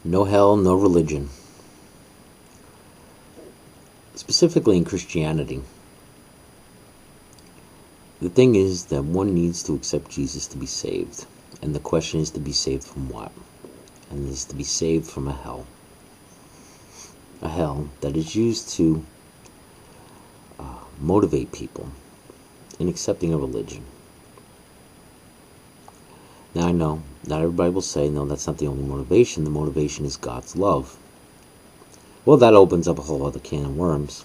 No hell, no religion. Specifically in Christianity, the thing is that one needs to accept Jesus to be saved. And the question is to be saved from what? And it is to be saved from a hell. A hell that is used to motivate people in accepting a religion. Now I know, not everybody will say, no, that's not the only motivation. The motivation is God's love. Well, that opens up a whole other can of worms.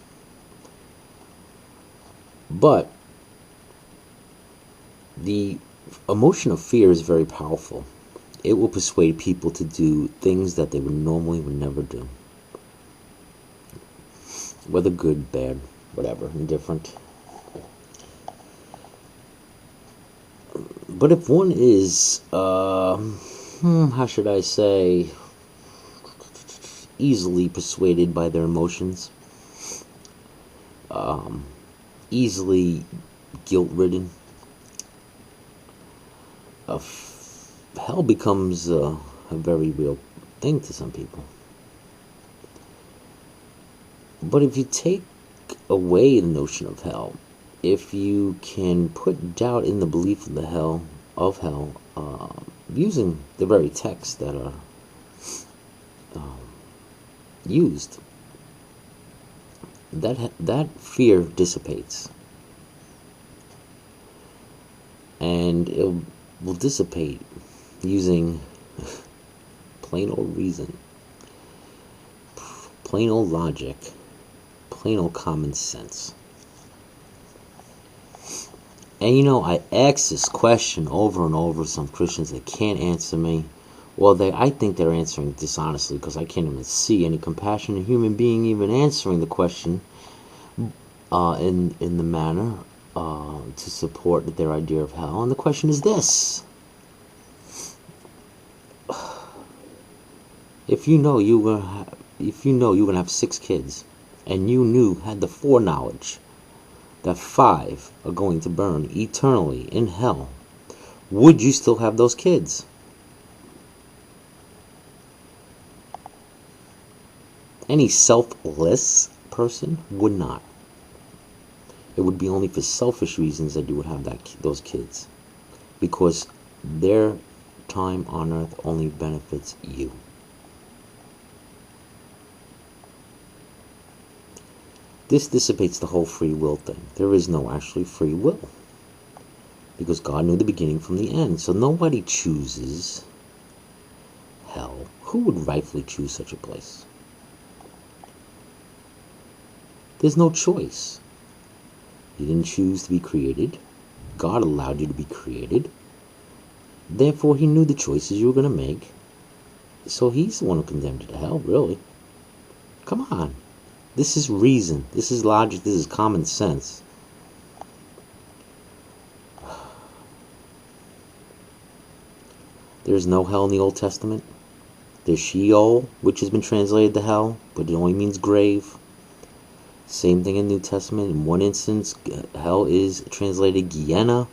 But the emotion of fear is very powerful. It will persuade people to do things that they would never do. Whether good, bad, whatever, indifferent. But if one is, how should I say, easily persuaded by their emotions, easily guilt-ridden, hell becomes a very real thing to some people. But if you take away the notion of hell, if you can put doubt in the belief of hell, using the very texts that are used, that fear dissipates, and it will dissipate using plain old reason, plain old logic, plain old common sense. And I ask this question over and over. Some Christians, they can't answer me. Well, I think they're answering dishonestly, because I can't even see any compassionate human being even answering the question in the manner to support their idea of hell. And the question is this: if you know you're gonna have 6 kids, and you had the foreknowledge that 5 are going to burn eternally in hell, would you still have those kids? Any selfless person would not. It would be only for selfish reasons that you would have those kids, because their time on earth only benefits you. This dissipates the whole free will thing. There is no actually free will, because God knew the beginning from the end. So nobody chooses hell. Who would rightfully choose such a place? There's no choice. You didn't choose to be created. God allowed you to be created. Therefore, he knew the choices you were going to make. So he's the one who condemned you to hell, really. Come on. This is reason. This is logic. This is common sense. There's no hell in the Old Testament. There's Sheol, which has been translated to hell, but it only means grave. Same thing in the New Testament. In one instance, hell is translated Gehenna,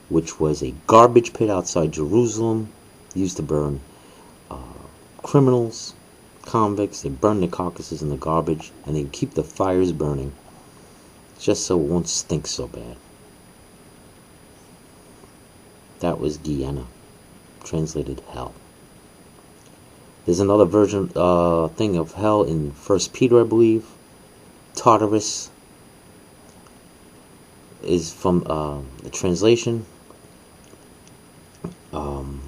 which was a garbage pit outside Jerusalem, used to burn criminals, convicts. They burn their carcasses in the garbage, and they keep the fires burning, just so it won't stink so bad. That was Gehenna, translated hell. There's another version thing of hell in 1 Peter, I believe. Tartarus is from the translation, and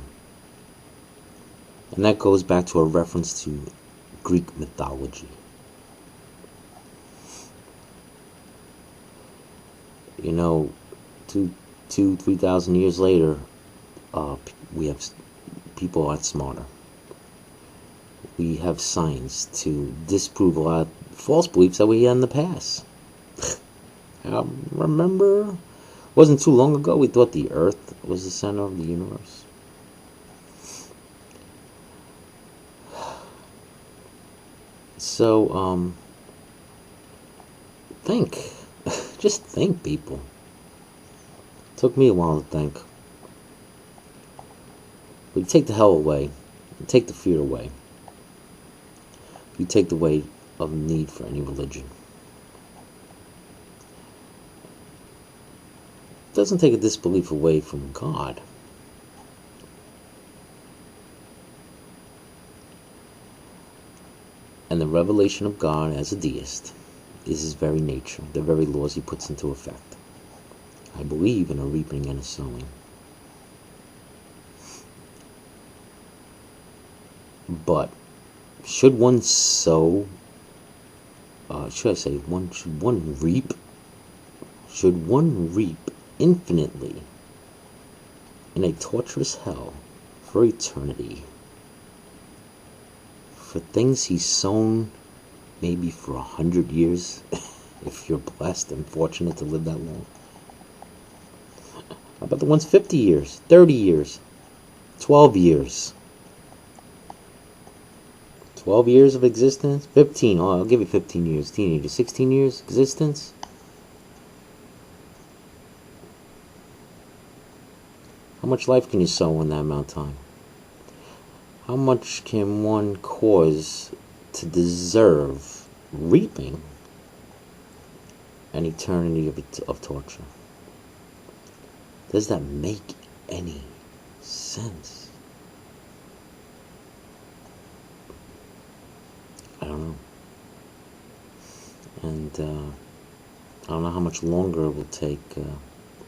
that goes back to a reference to Greek mythology. 3,000 years later, we have people a lot smarter. We have science to disprove a lot of false beliefs that we had in the past. Remember, it wasn't too long ago we thought the Earth was the center of the universe. So, think. Just think, people. Took me a while to think. We take the hell away. Take the fear away. you take the way of need for any religion. It doesn't take a disbelief away from God. And the revelation of God as a deist is his very nature, the very laws he puts into effect. I believe in a reaping and a sowing. But should one sow, should one reap? Should one reap infinitely in a torturous hell for eternity for things he's sown maybe for 100 years, if you're blessed and fortunate to live that long? How about the ones 50 years, 30 years, 12 years? 12 years of existence? 15, oh, I'll give you 15 years. Teenager, 16 years existence? How much life can you sow in that amount of time? How much can one cause to deserve reaping an eternity of torture? Does that make any sense? I don't know. And I don't know how much longer it will take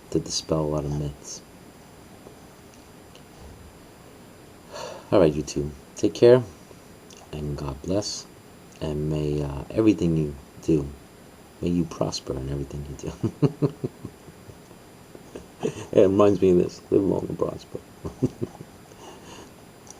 to dispel a lot of myths. Alright, YouTube. Take care, and God bless, and may everything you do, may you prosper in everything you do. It reminds me of this: live long and prosper.